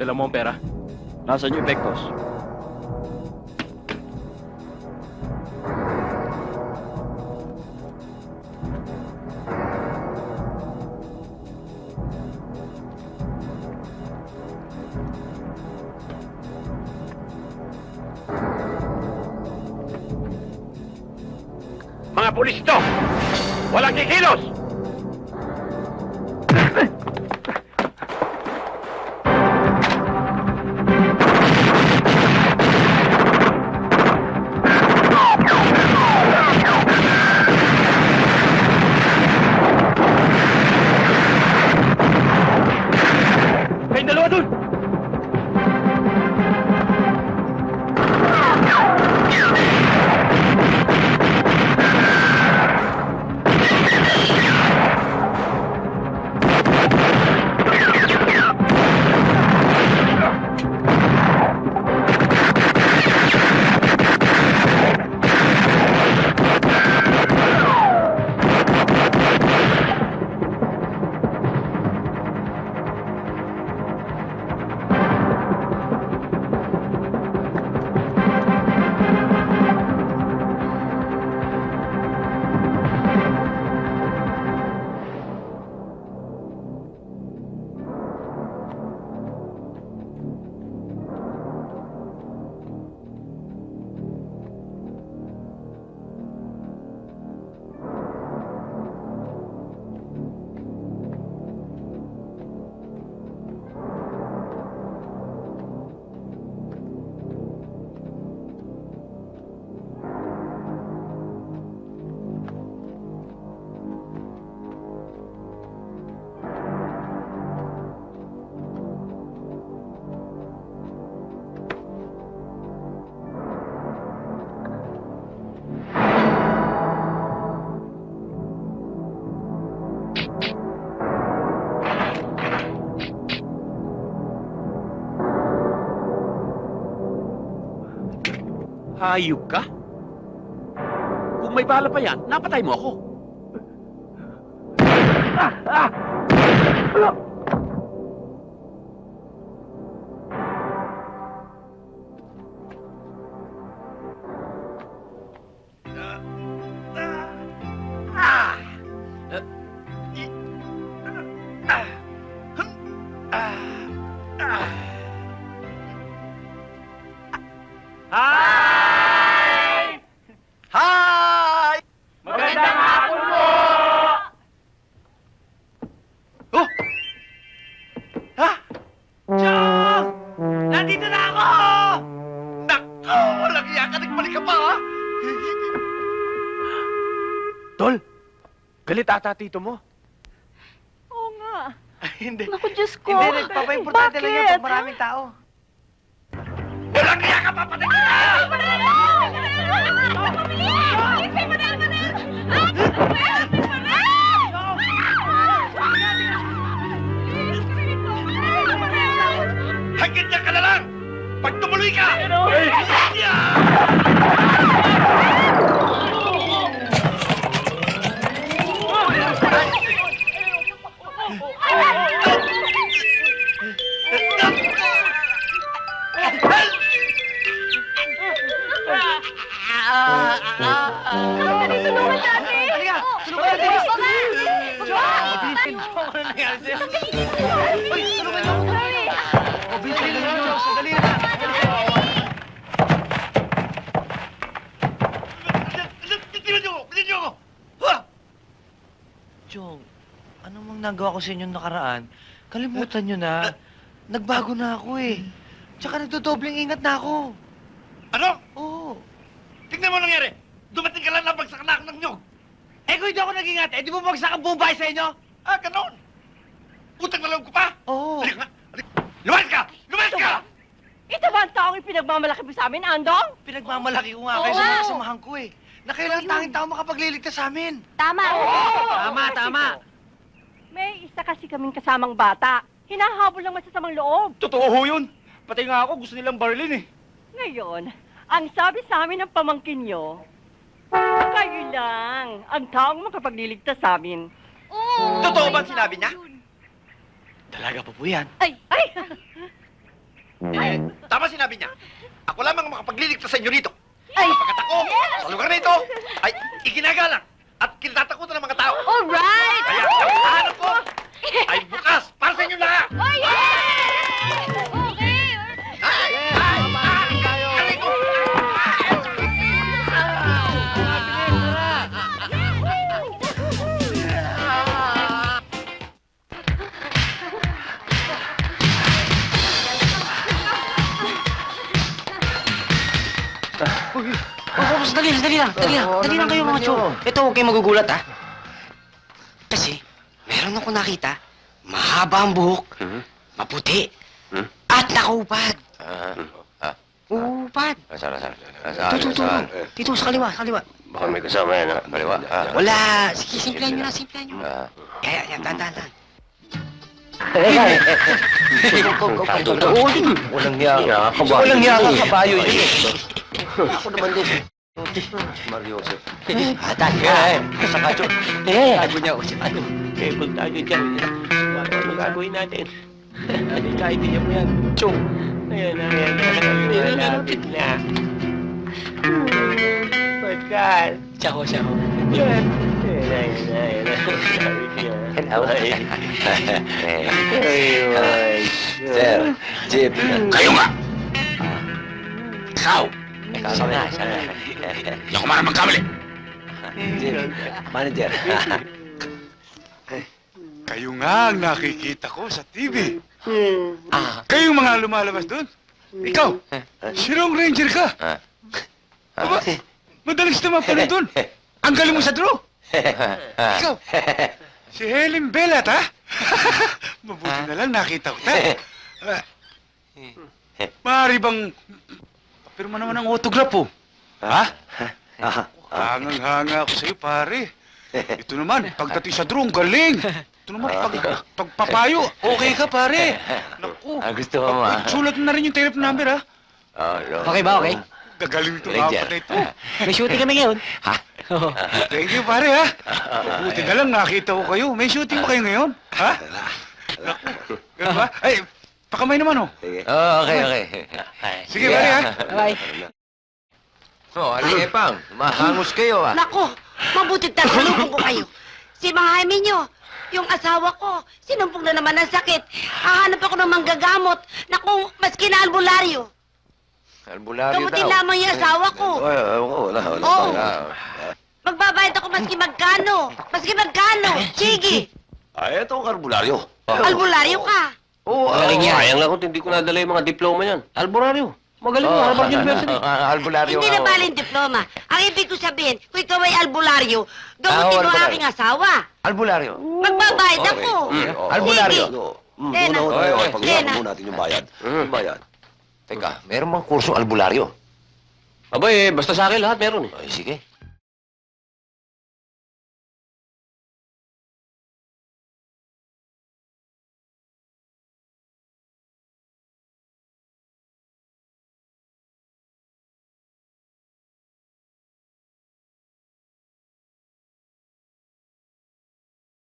Dala mo ang pera? Nasaan yung epektos? Mga pulis ito! Walang kikilos! Kayong dalawa dun! Hayop ka? Kung may bala pa yan, napatay mo ako. Hi! Hi! Magandang hapon po! Oh! Ha? Chong! Nandito na ako! Naku! Lagyan ka, nagbalik ka pa, ha? Tol, galit ata tito mo. Oo nga. Hindi. Naku, Diyos ko. Hindi, nagpapa-importante lang yan pag Bakit? maraming tao. Walang kaya ka, papatay ka na! Hanggang niya ka na lang! Pag tumuloy ka! Tulungan natin! Halika! Tulungan natin! Bitin! Ano nangyari sa'yo? Uy! Tulungan niyo! Bitin! Sandali na! Bitin niyo ako! Bitin niyo ako! Ha! Chong, ano mang nagawa ko sa inyong nakaraan? Kalimutan nyo na. Nagbago na ako eh. Tsaka nagdodobleng ingat na ako. Ano? Oo. Tingnan mo nangyari! Dumating ka lang na bagsak na ako ng nyog! Eh kung hindi ako nag-ingat, eh di mo bagsak ang buong bahay sa inyo? Ah, ganon! Utang na loob ko pa! Oo. Halika nga! Halika! Lumayas ka! Lumayas ka! Ito ba ang taong ipinagmamalaki mo sa amin, Andong? Pinagmamalaki ko nga kayo Oo. sa mga kasamahan ko eh. Na kailangan tanging tao makapagliligtas sa amin. Tama. Tama, tama. May isa kasi kaming kasamang bata. Hinahabol ng masasamang loob. Totoo ho yun. Pati nga ako, gusto nilang barilin eh. Ngayon, ang sabi sa amin ng pamangkin nyo, kayo lang ang taong makapagliligtas sa amin. Totoo ba ang sinabi niya? Talaga pa po yan. Ay! Tama sinabi niya. Ako lamang ang makapagliligtas sa inyo rito. Ay! Pagkat ako, sa lugar na ito, ay iginagalang at kinatatakutan ng mga tao. Alright! Kaya ang tahanan ko ay bukas para sa inyo lahat. Oh, yeah! Okay! Aray ko! Dali lang kayo mga chong. Ito, huwag kayong magugulat, ha? Kasi, meron ako nakita, mahaba ang buhok, maputi, at nakaupad. Upad. Saan? Dito, sa kaliwa. Baka may kasama yan, ha? Kaliwa. Wala. Sige, simplahan nyo na. Yan, dahan. Walang hiya. Walang hiya ka, kabayo yun. Ako naman din. Mario Joseph. Sa kacho. Tago niya ako. Kung tayo dyan, ano gagawin natin? Ano kaibigan mo yan? Chong. Ayan. Malapit na. Pagkat. Siya. Yan. Sir, Jeep. Kayo nga! Ikaw! Ikaw na. Hindi ako marang magkamali. Jeep. Manager. Kayo nga ang nakikita ko sa TV. Kayong mga lumalabas doon. Ikaw, Sirong Ranger ka. Aba, madalas naman pala doon. Ang galing mo sa draw. Ikaw, si Helen Bellat, ha? Mabuti na lang nakita ko tayo. Maaari bang papirma naman ang autograph po? Ha? Hangang-hanga ako sa'yo, pare. Ito naman, pagdating sa draw, ang galing. Ito naman, pagpapayo, okay ka, pare. Naku. Gusto mo, ha? Sulat mo na rin yung telephone number, ha? Okay ba, okay? Gagaling ito, Ranger. apat na ito. May shooting kami ngayon. Thank you, pare, ha? Buti na lang, nakita ko kayo. May shooting ba kayo ngayon? Ha? Naku. Ganun ba? Ay, pakamay naman, oh. Okay. Sige, pare, ha? Bye. Aling Epang, mahangos kayo, ha? Nako, mabuti tatalubong ko kayo. Si Mahami nyo, yung asawa ko, sinumpong na naman ng sakit. Hahanap ako ng manggagamot. Naku, maski na albularyo. Albularyo Gamutin lamang yung asawa ko. Wala. Oo. Magbabayad ako maski magkano. Sige, Ay, ito ang albularyo. albularyo ka. Oo, sayang lang kung hindi ko nadala yung mga diploma niyan. Albularyo. Magaling mo, Harvard University. Albularyo. Hindi na baling diploma. Ang ibig ko sabihin, kung ikaw ay albularyo, gamutin mo albularyo. aking asawa. Albularyo. Magbabayad ako. Albularyo. Tena. Tena. natin yung bayad. Bayad. Teka, meron bang kurso albularyo? Abay, basta sa akin lahat meron eh. Ay, sige.